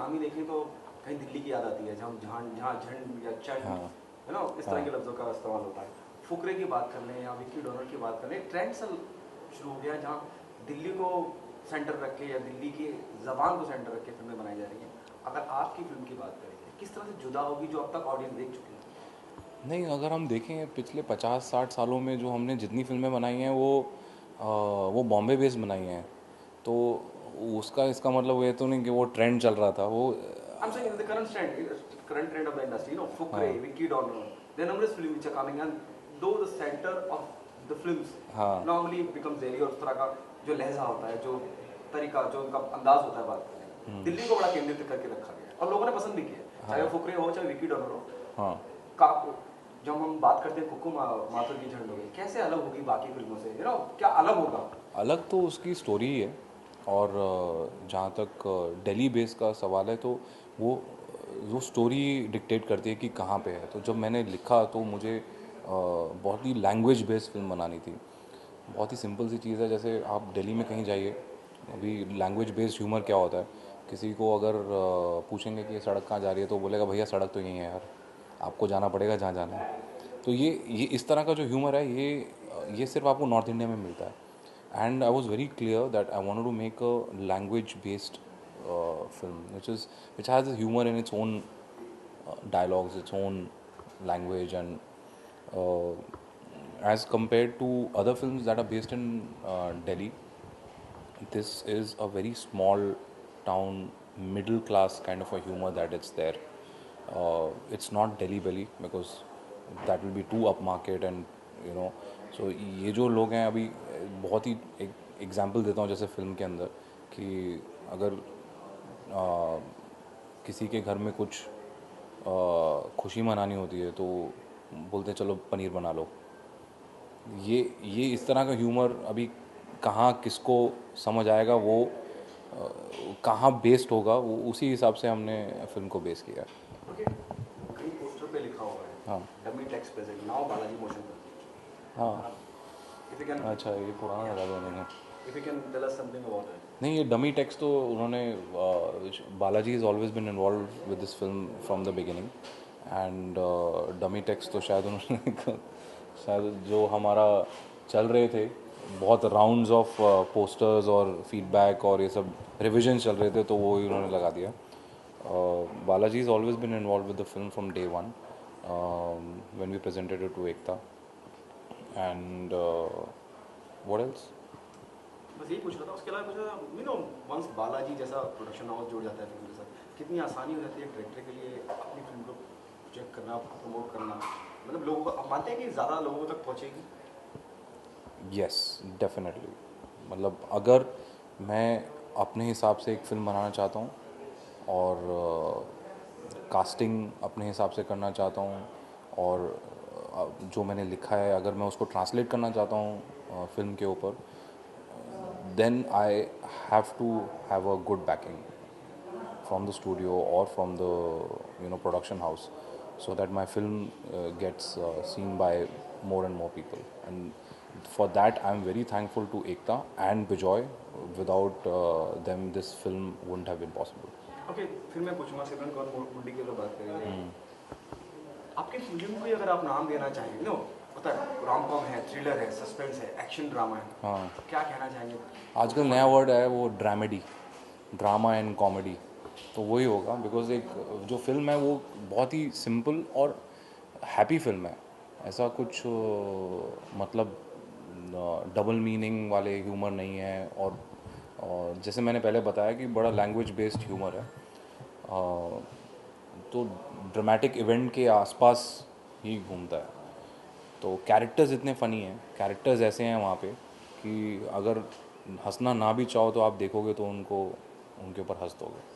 नाम ही देखें तो कहीं दिल्ली की याद आती है, जहाँ जहाँ जहाँ झंड या चंड हाँ है ना, इस तरह हाँ के लफ्ज़ों का इस्तेमाल होता है। फुकरे की बात कर लें या विक्की डोनर की बात कर लें, ट्रेंड सा शुरू हो गया है जहाँ दिल्ली को सेंटर रख के या दिल्ली की ज़बान को सेंटर रख के फिल्में बनाई जा रही हैं। अगर आपकी फिल्म की बात करें, किस तरह से जुदा होगी जो अब तक ऑडियंस देख चुकी है? नहीं, अगर हम देखें पिछले 50-60 सालों में जो हमने जितनी फिल्में बनाई हैं वो बॉम्बे बेस्ड बनाई हैं। तो उसका इसका मतलब ये तो नहीं कि वो ट्रेंड चल रहा था वो। I'm saying in the current trend of the industry, Fukre, हाँ Vicky Donor, there are numerous films which are coming, and though the center of the films हाँ normally becomes Delhi, और उस तरह का जो लहजा होता है, जो तरीका, जो उनका अंदाज होता है बात करने का, दिल्ली को बड़ा केंद्रित करके रखा गया है और लोगों ने पसंद भी किया, चाहे वो फुकरे हो चाहे विकी डोनर हो। हाँ का जब हम बात करते हैं कुक्कू माथुर की झंड हो गई, कैसे अलग होगी बाकी फिल्मों से, क्या अलग होगा? अलग तो उसकी स्टोरी ही है। और जहाँ तक दिल्ली बेस का सवाल है तो वो वो स्टोरी डिक्टेट करती है कि कहाँ पे है। तो जब मैंने लिखा तो मुझे बहुत ही लैंग्वेज बेस्ड फिल्म बनानी थी। बहुत ही सिंपल सी चीज़ है, जैसे आप दिल्ली में कहीं जाइए, अभी लैंग्वेज बेस्ड ह्यूमर क्या होता है, किसी को अगर पूछेंगे कि ये सड़क कहाँ जा रही है तो बोलेगा भैया सड़क तो यहीं है यार, आपको जाना पड़ेगा जहाँ जाना है। तो ये इस तरह का जो ह्यूमर है ये सिर्फ आपको नॉर्थ इंडिया में मिलता है। And I was very clear that I wanted to make a language-based film, which has a humor in its own dialogues, its own language, and uh, as compared to other films that are based in Delhi, this is a very small town, middle class kind of a humor that it's there. It's not Delhi belly because that will be too upmarket and you know. So ये जो लोग हैं अभी, बहुत ही एक example देता हूँ जैसे फिल्म के अंदर कि अगर किसी के घर में कुछ खुशी मनानी होती है तो बोलते हैं चलो पनीर बना लो। ये इस तरह का ह्यूमर अभी कहाँ किसको समझ आएगा, वो कहाँ बेस्ड होगा, वो उसी हिसाब से हमने फिल्म को बेस किया। ओके, कहीं पोस्टर पे लिखा हुआ है हाँ dummy text present now Balaji motion हाँ। कर, इफ यू कैन, अच्छा, ये पुराना लगा था उन्होंने। If you can tell us something about it. नहीं, ये डमी टेक्स्ट तो उन्होंने, Balaji is always been involve with this film from the beginning. And dummy text तो शायद उन्होंने शायद जो हमारा चल रहे थे बहुत राउंड्स ऑफ पोस्टर्स और फीडबैक और ये सब रिविजन चल रहे थे तो वो ही उन्होंने लगा दिया। Balaji is always been involve with the film from day one when we presented it to Ekta. And what else? बस यही पूछ रहा था, उसके अलावा पूछ रहा था, वंस बालाजी जैसा प्रोडक्शन हाउस जुड़ जाता है फिल्म के साथ, कितनी आसानी हो जाती है डायरेक्टर के लिए अपनी फिल्म को प्रोजेक्ट करना, प्रमोट करना, मतलब लोगों को, आप मानते हैं कि ज़्यादा लोगों तक पहुँचेगी? Yes, definitely. मतलब अगर मैं अपने हिसाब से एक फ़िल्म बनाना चाहता हूँ और कास्टिंग अपने हिसाब से करना चाहता हूँ और जो मैंने लिखा है अगर मैं उसको ट्रांसलेट करना चाहता हूँ फिल्म के ऊपर, then I have to have a good backing from the studio or from the production house, so that my film gets seen by more and more people. And for that I am very thankful to Ekta and Bijoy. Without them this film wouldn't have been possible. Okay, फिर मैं पूछूंगा सिमरन कौर मुंडी की तो बात करेंगे, आपकी film को अगर आप नाम देना चाहेंगे, पता है रोम कॉम है, थ्रिलर है, सस्पेंस है, एक्शन ड्रामा है, हाँ, क्या कहना चाहेंगे? आजकल नया वर्ड है वो ड्रामेडी, ड्रामा एंड कॉमेडी। तो वही होगा बिकॉज एक जो फिल्म है वो बहुत ही सिंपल और हैप्पी फिल्म है। ऐसा कुछ मतलब डबल मीनिंग वाले ह्यूमर नहीं है। और जैसे मैंने पहले बताया कि बड़ा लैंग्वेज बेस्ड ह्यूमर है। तो ड्रामेटिक इवेंट के आसपास ही घूमता है। तो कैरेक्टर्स इतने फ़नी हैं, कैरेक्टर्स ऐसे हैं वहाँ पे कि अगर हंसना ना भी चाहो तो आप देखोगे तो उनको उनके ऊपर हंस दोगे।